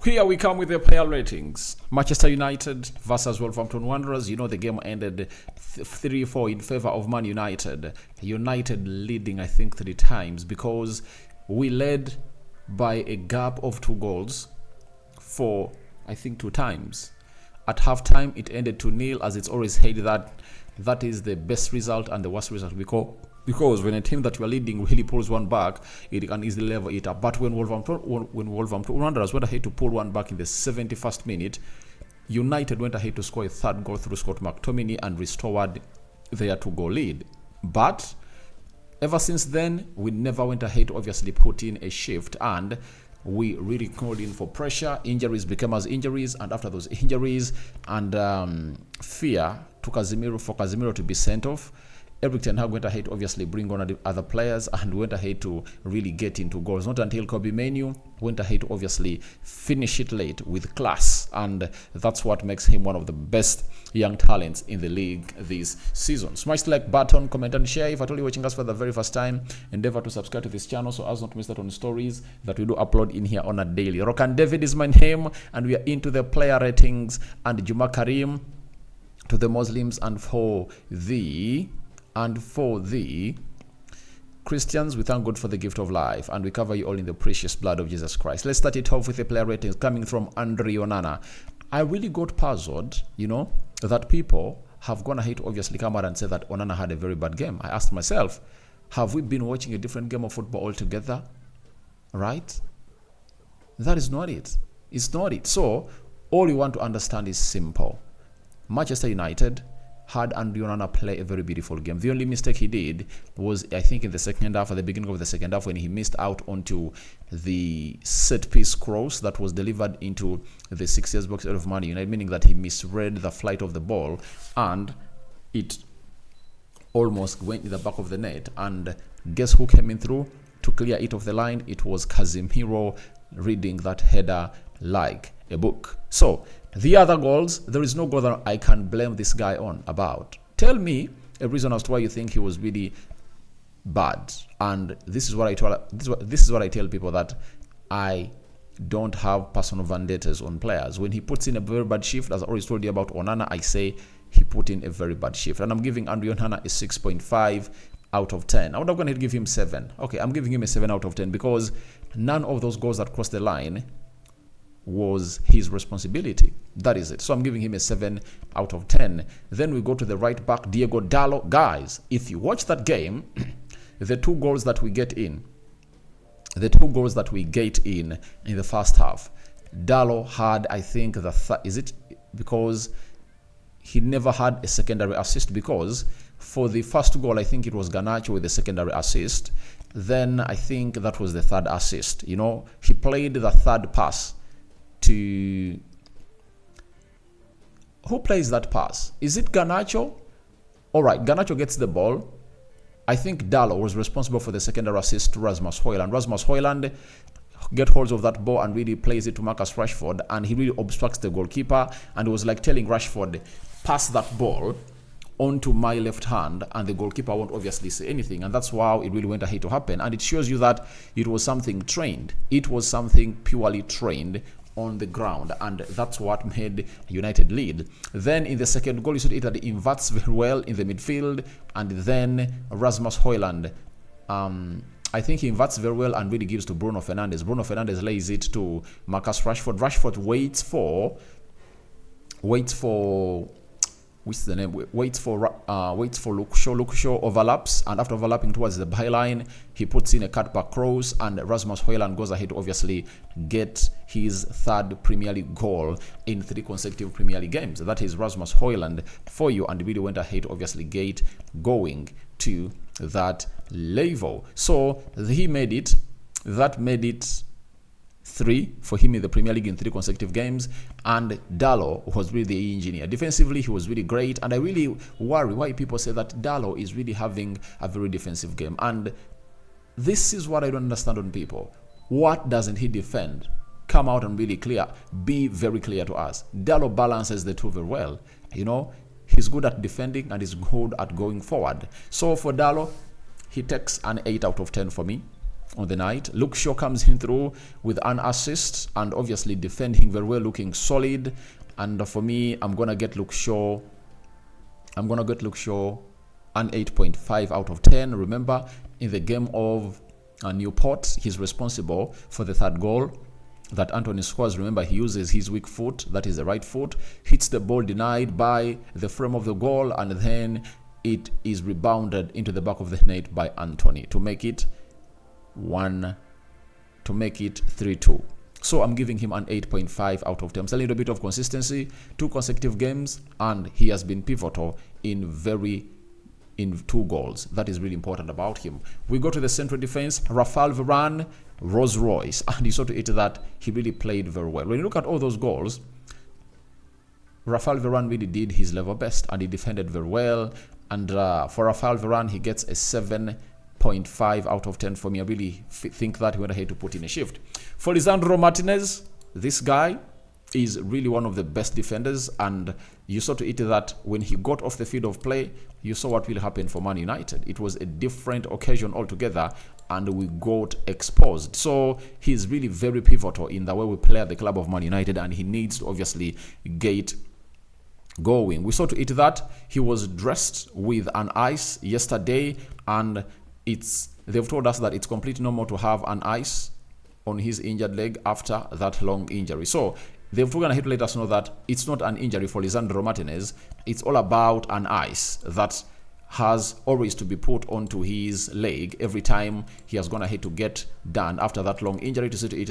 Here we come with the player ratings. Manchester United versus Wolverhampton Wanderers. You know, the game ended 3-4 in favor of Man United. United leading, I think, 3 times because we led by a gap of 2 goals for, I think, 2 times. At halftime, it ended 2-0, as it's always said that is the best result and the worst result because when a team that you are leading really pulls one back, it can easily level it up. But when Wolverhampton Wanderers went ahead to pull one back in the 71st minute, United went ahead to score a 3rd goal through Scott McTominay and restored their 2-goal lead. But ever since then, we never went ahead to obviously put in a shift, and we really called in for pressure. Injuries became as injuries, and after those injuries and fear to Casemiro to be sent off, Eric Ten Hag went ahead to obviously bring on other players and went ahead to really get into goals. Not until Kobby Mainoo went ahead to obviously finish it late with class, and that's what makes him one of the best young talents in the league this season. Smash the like button, comment and share. If at all you're watching us for the very first time, endeavor to subscribe to this channel so as not to miss out on stories that we do upload in here on a daily. Rokan David is my name, and we are into the player ratings and Juma Karim to the Muslims, and for the Christians, we thank God for the gift of life, and we cover you all in the precious blood of Jesus Christ. Let's start it off with the player ratings coming from Andre Onana. I really got puzzled, that people have gone ahead to obviously come out and say that Onana had a very bad game. I asked myself, have we been watching a different game of football altogether? Right? That is not it. It's not it. So, all you want to understand is simple. Manchester United had Andre Onana play a very beautiful game. The only mistake he did was, I think, in the second half, at the beginning of the second half, when he missed out onto the set-piece cross that was delivered into the 6 years box out of Man United, meaning that he misread the flight of the ball and it almost went in the back of the net. And guess who came in through to clear it off the line? It was Casemiro reading that header like a book. So, the other goals, there is no goal that I can blame this guy on about. Tell me a reason as to why you think he was really bad. And this is what I tell people, that I don't have personal vendettas on players. When he puts in a very bad shift, as I always told you about Onana, I say he put in a very bad shift. And I'm giving Andre Onana a 6.5 out of 10. I would have gone to give him 7. Okay, I'm giving him a 7 out of 10 because none of those goals that crossed the line was his responsibility. That is it. So I'm giving him a 7 out of 10. Then we go to the right back, Diego Dalot. Guys, if you watch that game, the 2 goals that we get in the first half, Dalot had, I think, is it because he never had a secondary assist? Because for the first goal, I think it was Garnacho with the secondary assist. Then I think that was the 3rd assist. He played the 3rd pass to, who plays that pass? Is it Garnacho? All right, Garnacho gets the ball. I think Dalot was responsible for the secondary assist to Rasmus Hojlund. Rasmus Hojlund get holds of that ball and really plays it to Marcus Rashford, and he really obstructs the goalkeeper, and it was like telling Rashford, pass that ball onto my left hand, and the goalkeeper won't obviously say anything. And that's how it really went ahead to happen. And it shows you that it was something trained. It was something purely trained on the ground, and that's what made United lead. Then in the second goal, you saw Italy inverts very well in the midfield, and then Rasmus Hojlund, I think he inverts very well and really gives to Bruno Fernandes. Bruno Fernandes lays it to Marcus Rashford. Rashford waits for Luke Shaw. Luke Shaw overlaps, and after overlapping towards the byline, he puts in a cutback cross, and Rasmus Hojlund goes ahead to obviously get his 3rd Premier League goal in 3 consecutive Premier League games. That is Rasmus Hojlund for you, and really went ahead to obviously get going to that level. So he made it. That made it 3 for him in the Premier League in 3 consecutive games, and Dalot was really the engineer. Defensively, he was really great, and I really worry why people say that Dalot is really having a very defensive game. And this is what I don't understand on people. What doesn't he defend? Come out and be very clear to us. Dalot balances the 2 very well. He's good at defending and he's good at going forward. So for Dalot, he takes an 8 out of 10 for me. on the night. Luke Shaw comes in through with an assist and obviously defending very well, looking solid. And for me, I'm gonna get Luke Shaw an 8.5 out of 10. Remember, in the game of Newport, he's responsible for the third goal that Anthony scores. Remember, he uses his weak foot, that is the right foot, hits the ball denied by the frame of the goal, and then it is rebounded into the back of the net by Anthony to make it 3-2. So I'm giving him an 8.5 out of 10. It's a little bit of consistency, 2 consecutive games, and he has been pivotal in 2 goals. That is really important about him. We go to the central defense. Rafael Varane, Rolls Royce, and you saw to it that he really played very well. When you look at all those goals, Rafael Varane really did his level best, and he defended very well. And for Rafael Varane, he gets a 7.5 out of 10 for me. I really think that he went ahead to put in a shift. For Lisandro Martinez, this guy is really one of the best defenders, and you saw to it that when he got off the field of play, you saw what will happen for Man United. It was a different occasion altogether, and we got exposed. So he's really very pivotal in the way we play at the club of Man United, and he needs to obviously get going. We saw to it that he was dressed with an ice yesterday, and they've told us that it's completely normal to have an ice on his injured leg after that long injury. So they've taken ahead to let us know that it's not an injury for Lisandro Martinez. It's all about an ice that has always to be put onto his leg every time he has gone ahead to get done after that long injury, to see to it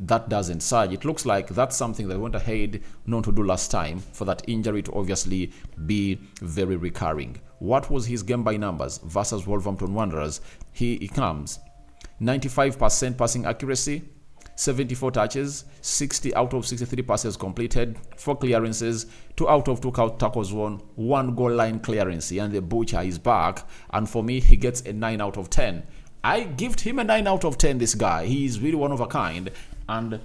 that doesn't surge. It looks like that's something they went ahead not to do last time for that injury to obviously be very recurring. What was his game by numbers versus Wolverhampton Wanderers? He comes 95% passing accuracy, 74 touches, 60 out of 63 passes completed, 4 clearances, 2 out of 2 tackles won, 1 goal line clearance, and the butcher is back. And for me, he gets a 9 out of 10. I give him a 9 out of 10, this guy. He is really one of a kind, and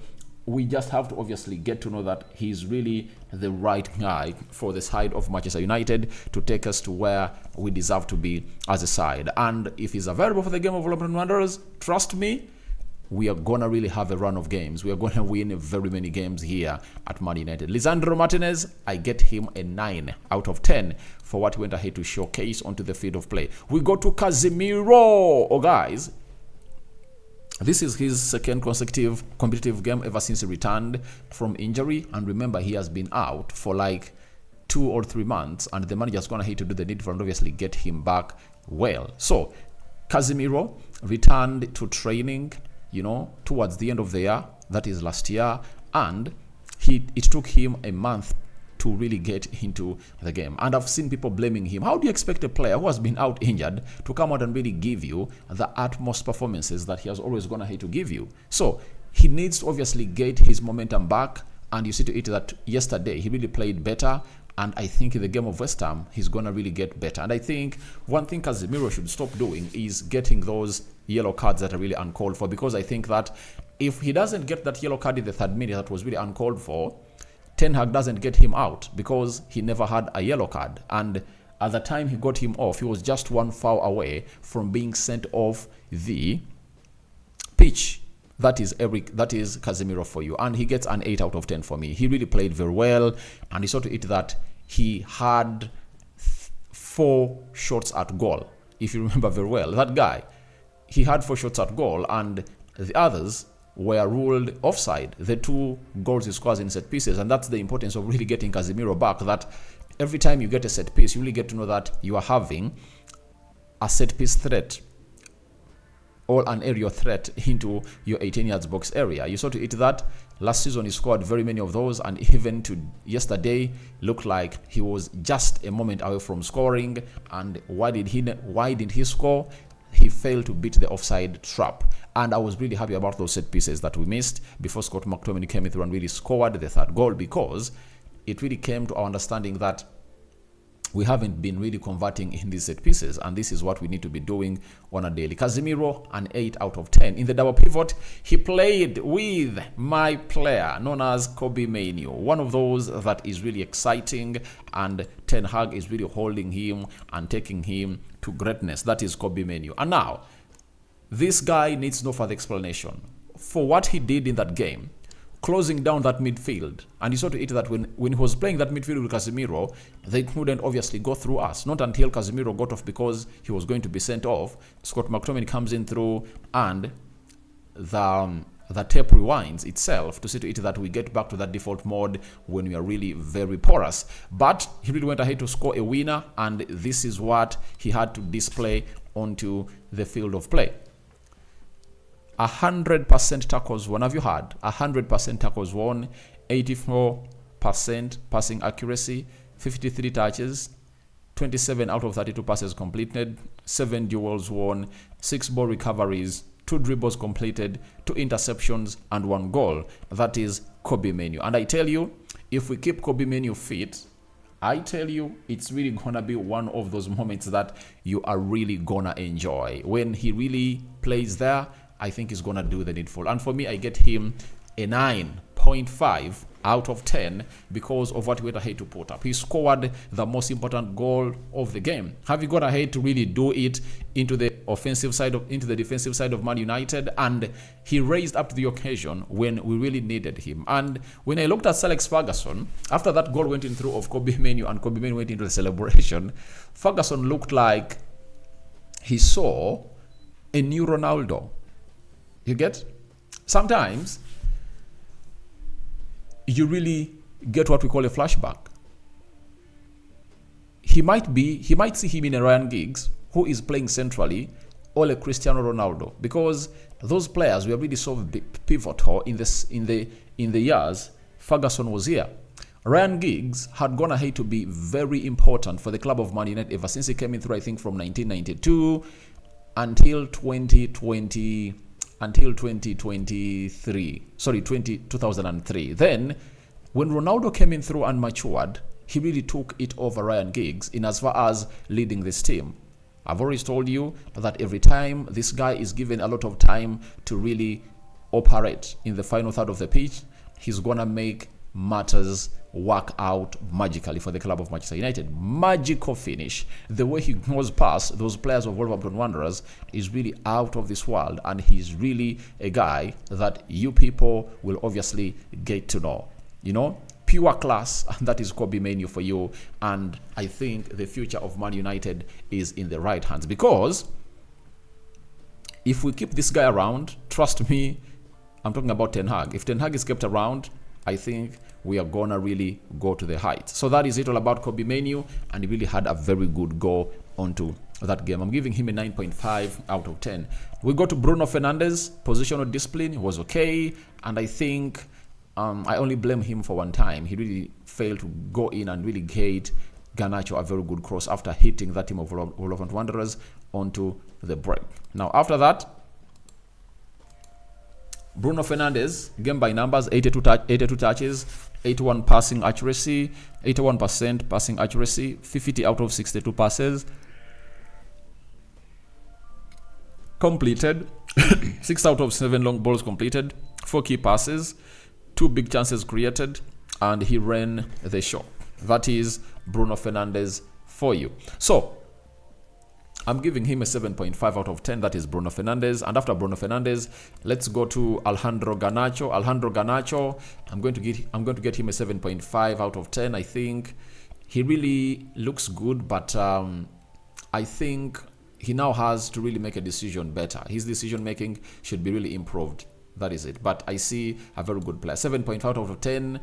we just have to obviously get to know that he's really the right guy for the side of Manchester United to take us to where we deserve to be as a side. And if he's available for the game of Wolverhampton Wanderers, trust me, we are going to really have a run of games. We are going to win very many games here at Man United. Lisandro Martinez, I get him a 9 out of 10 for what he went ahead to showcase onto the field of play. We go to Casemiro. Oh, guys, this is his second consecutive competitive game ever since he returned from injury. And remember, he has been out for like 2 or 3 months, and the manager's going ahead to do the needful and obviously get him back well. So Casemiro returned to training, towards the end of the year, that is last year, and it took him a month to really get into the game. And I've seen people blaming him. How do you expect a player who has been out injured to come out and really give you the utmost performances that he has always gone ahead to give you? So he needs to obviously get his momentum back, and you see to it that yesterday he really played better. And I think in the game of West Ham, he's going to really get better. And I think one thing Casemiro should stop doing is getting those yellow cards that are really uncalled for. Because I think that if he doesn't get that yellow card in the 3rd minute that was really uncalled for, Ten Hag doesn't get him out because he never had a yellow card. And at the time he got him off, he was just 1 foul away from being sent off the pitch. That is Casemiro for you. And he gets an 8 out of 10 for me. He really played very well. And he saw to it that he had 4 shots at goal. If you remember very well, that guy, he had 4 shots at goal, and the others were ruled offside. The 2 goals he scores in set pieces. And that's the importance of really getting Casemiro back. That every time you get a set piece, you really get to know that you are having a set piece threat or an aerial threat into your 18 yards box area. You saw to it that last season he scored very many of those, and even to yesterday looked like he was just a moment away from scoring. And why didn't he score? He failed to beat the offside trap. And I was really happy about those set pieces that we missed before Scott McTominay came through and really scored the 3rd goal, because it really came to our understanding that we haven't been really converting in these set pieces, and this is what we need to be doing on a daily. Casemiro, an 8 out of 10. In the double pivot, he played with my player known as Kobby Mainoo, one of those that is really exciting, and Ten Hag is really holding him and taking him to greatness. That is Kobby Mainoo. And now, This guy needs no further explanation. For what he did in that game, closing down that midfield, and you saw to it that when he was playing that midfield with Casemiro, they couldn't obviously go through us. Not until Casemiro got off because he was going to be sent off. Scott McTominay comes in through, and the tape rewinds itself to see to it that we get back to that default mode when we are really very porous. But he really went ahead to score a winner, and this is what he had to display onto the field of play. 100% tackles won. Have you heard? 100% tackles won, 84% passing accuracy, 53 touches, 27 out of 32 passes completed, 7 duels won, 6 ball recoveries, 2 dribbles completed, 2 interceptions, and 1 goal. That is Kobby Mainoo. And I tell you, if we keep Kobby Mainoo fit, I tell you, it's really gonna be one of those moments that you are really gonna enjoy. When he really plays there, I think he's gonna do the needful. And for me, I get him a 9.5 out of 10 because of what he went ahead to put up. He scored the most important goal of the game. Have you gone ahead to really do it into the defensive side of Man United? And he raised up to the occasion when we really needed him. And when I looked at Sir Alex Ferguson, after that goal went in through of Kobby Mainoo and Kobby Mainoo went into the celebration, Ferguson looked like he saw a new Ronaldo. You get? Sometimes you really get what we call a flashback. He might see him in a Ryan Giggs who is playing centrally, or a Cristiano Ronaldo, because those players were really so pivotal in the years Ferguson was here. Ryan Giggs had gone ahead to be very important for the club of Man United ever since he came in through, I think, from 1992 until 2003. 2003. Then, when Ronaldo came in through and matured, he really took it over Ryan Giggs in as far as leading this team. I've always told you that every time this guy is given a lot of time to really operate in the final third of the pitch, he's gonna make matters work out magically for the club of Manchester United. Magical finish. The way he goes past those players of Wolverhampton Wanderers is really out of this world, and he's really a guy that you people will obviously get to know. You know, pure class, and that is Kobby Mainoo for you. And I think the future of Man United is in the right hands, because if we keep this guy around, trust me, I'm talking about Ten Hag. If Ten Hag is kept around, I think we are gonna really go to the heights. So that is it all about Kobby Mainoo, and he really had a very good go onto that game. I'm giving him a 9.5 out of 10. We go to Bruno Fernandes. Positional discipline was okay, and I think I only blame him for one time. He really failed to go in and really get Garnacho a very good cross after hitting that team of Wolverhampton Wanderers onto the break. Now after that, Bruno Fernandes, game by numbers, 82 touches, 81% passing accuracy, 50 out of 62 passes completed, 6 out of 7 long balls completed, 4 key passes, 2 big chances created, and he ran the show. That is Bruno Fernandes for you. So I'm giving him a 7.5 out of 10. That is Bruno Fernandes. And after Bruno Fernandes, let's go to Alejandro Garnacho. I'm going to get him a 7.5 out of 10. I think he really looks good, but I think he now has to really make a decision better. His decision making should be really improved. That is it. But I see a very good player. 7.5 out of 10.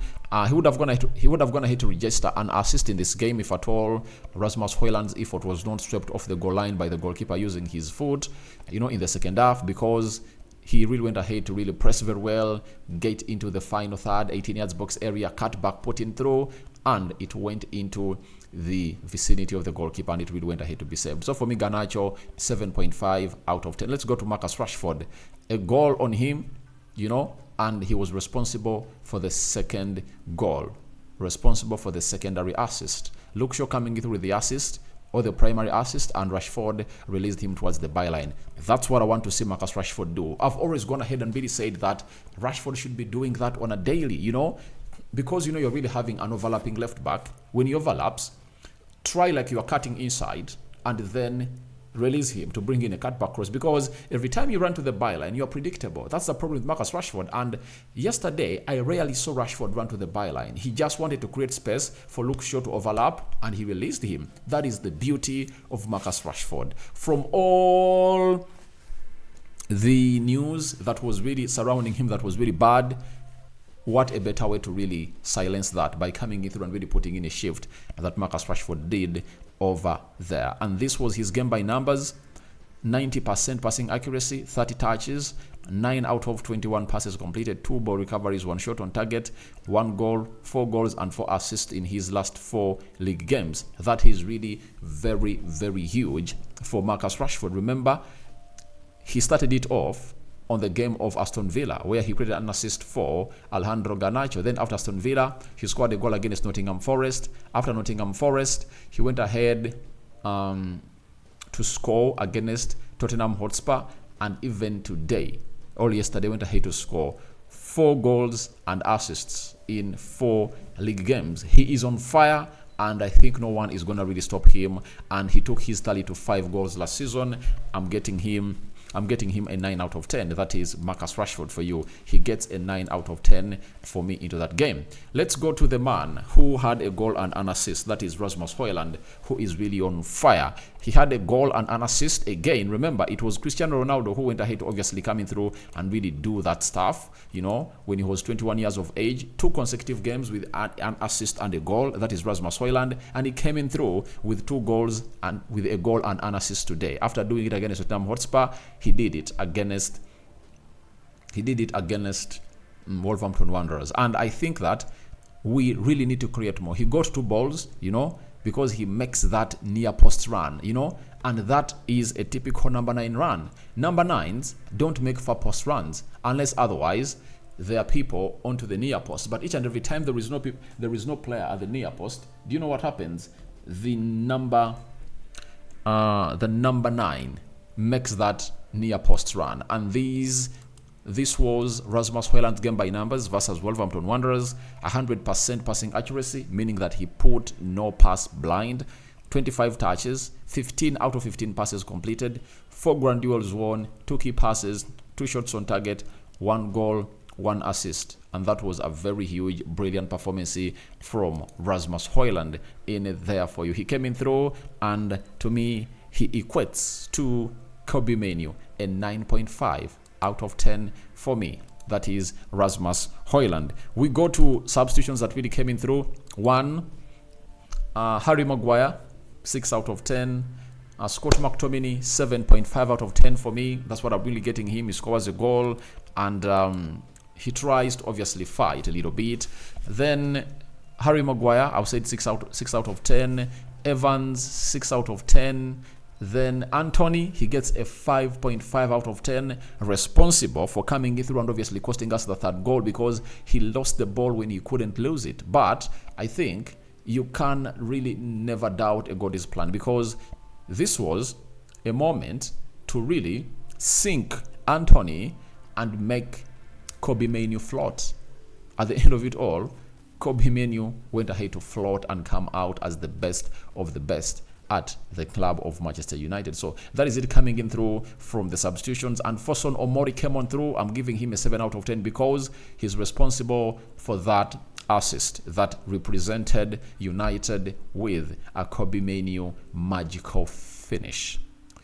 He would have gone ahead to register an assist in this game if at all Rasmus Hojlund's effort was not swept off the goal line by the goalkeeper using his foot, in the second half, because he really went ahead to really press very well, get into the final third, 18 yards box area, cut back, put in through, and it went into the vicinity of the goalkeeper, and it really went ahead to be saved. So for me, Garnacho, 7.5 out of 10. Let's go to Marcus Rashford. A goal on him, and he was responsible for the second goal, responsible for the secondary assist. Luke Shaw coming through with the assist, or the primary assist, and Rashford released him towards the byline. That's what I want to see Marcus Rashford do. I've always gone ahead and really said that Rashford should be doing that on a daily, because you're really having an overlapping left back. When he overlaps, try like you are cutting inside, and then release him to bring in a cutback cross, because every time you run to the byline, you're predictable. That's the problem with Marcus Rashford. And yesterday, I rarely saw Rashford run to the byline. He just wanted to create space for Luke Shaw to overlap, and he released him. That is the beauty of Marcus Rashford. From all the news that was really surrounding him that was really bad, what a better way to really silence that by coming in through and really putting in a shift that Marcus Rashford did over there. And this was his game by numbers: 90% passing accuracy, 30 touches, 9 out of 21 passes completed, 2 ball recoveries, 1 shot on target, 1 goal, 4 goals and 4 assists in his last 4 league games. That is really very, very huge for Marcus Rashford. Remember, he started it off on the game of Aston Villa, where he created an assist for Alejandro Garnacho. Then after Aston Villa, he scored a goal against Nottingham Forest. After Nottingham Forest, he went ahead to score against Tottenham Hotspur. And even today, or yesterday, went ahead to score 4 goals and assists in 4 league games. He is on fire, and I think no one is going to really stop him. And he took his tally to 5 goals last season. I'm getting him a 9 out of 10. That is Marcus Rashford for you. He gets a 9 out of 10 for me into that game. Let's go to the man who had a goal and an assist. That is Rasmus Hojlund, who is really on fire. He had a goal and an assist again. Remember, it was Cristiano Ronaldo who went ahead to obviously coming through and really do that stuff, you know, when he was 21 years of age. 2 consecutive games with an assist and a goal. That is Rasmus Hojlund. And he came in through with 2 goals and with a goal and an assist today. After doing it against Tottenham Hotspur, he did it against Wolverhampton Wanderers. And I think that we really need to create more. He got 2 balls, you know, because he makes that near post run, you know, and that is a typical number 9 run. Number 9s don't make far post runs unless otherwise there are people onto the near post. But each and every time there is no player at the near post, do you know what happens? The number 9 makes that near post run. And this was Rasmus Hojlund's game by numbers versus Wolverhampton Wanderers. 100% passing accuracy, meaning that he put no pass blind. 25 touches, 15 out of 15 passes completed, 4 grand duels won, 2 key passes, 2 shots on target, 1 goal, 1 assist. And that was a very huge, brilliant performance from Rasmus Hojlund in there for you. He came in through, and to me, he equates to Kobby Mainoo, a 9.5 out of 10 for me. That is Rasmus Hojlund. We go to substitutions that really came in through. 1, Harry Maguire, 6 out of 10. Scott McTominay, 7.5 out of 10 for me. That's what I'm really getting him. He scores a goal, and he tries to obviously fight a little bit. Then Harry Maguire, I would say 6 out of 10. Evans, 6 out of 10. Then Anthony, he gets a 5.5 out of 10, responsible for coming in through and obviously costing us the 3rd goal because he lost the ball when he couldn't lose it. But I think you can really never doubt a God's plan, because this was a moment to really sink Anthony and make Kobby Mainoo float. At the end of it all, Kobby Mainoo went ahead to float and come out as the best of the best at the club of Manchester United. So that is it coming in through from the substitutions. And Fosun Omori came on through. I'm giving him a 7 out of 10 because he's responsible for that assist that represented United with a Kobby Mainoo magical finish.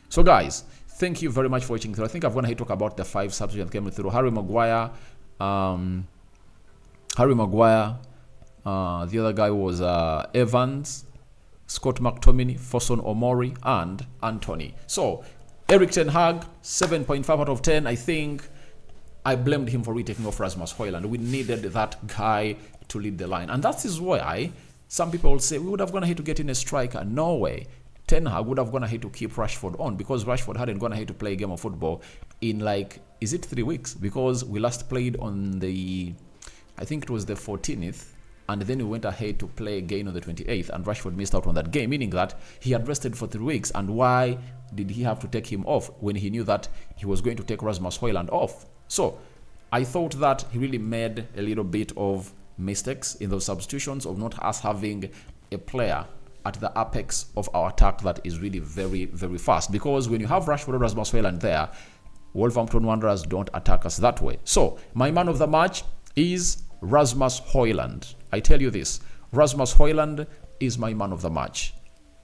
So guys, thank you very much for watching through. I think I've gone ahead to talk about the 5 substitutions that came through. Harry Maguire, the other guy was Evans, Scott McTominay, Fosun Omori, and Anthony. So, Erik ten Hag, 7.5 out of 10. I think I blamed him for retaking off Rasmus Hojlund. We needed that guy to lead the line. And that is why some people will say, we would have gone ahead to get in a striker. No way. Ten Hag would have gone ahead to keep Rashford on, because Rashford hadn't gone ahead to play a game of football in is it 3 weeks? Because we last played on I think it was the 14th. And then we went ahead to play again on the 28th, and Rashford missed out on that game, meaning that he had rested for 3 weeks. And why did he have to take him off when he knew that he was going to take Rasmus Hojlund off? So I thought that he really made a little bit of mistakes in those substitutions of not us having a player at the apex of our attack that is really very, very fast. Because when you have Rashford or Rasmus Hojlund there, Wolverhampton Wanderers don't attack us that way. So my man of the match is Rasmus Hojlund. I tell you this, Rasmus Hojlund is my man of the match.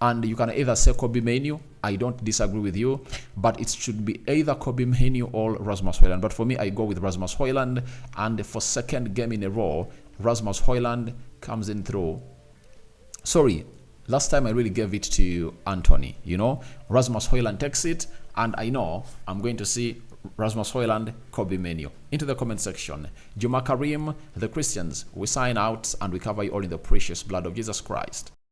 And you can either say Kobby Mainoo. I don't disagree with you, but it should be either Kobby Mainoo or Rasmus Hojlund. But for me, I go with Rasmus Hojlund. And for second game in a row, Rasmus Hojlund comes in through. Sorry, last time I really gave it to Anthony. You know, Rasmus Hojlund takes it, and I know I'm going to see Rasmus Hojlund, Kobby Mainoo. Into the comment section. Juma Karim, the Christians, we sign out and we cover you all in the precious blood of Jesus Christ.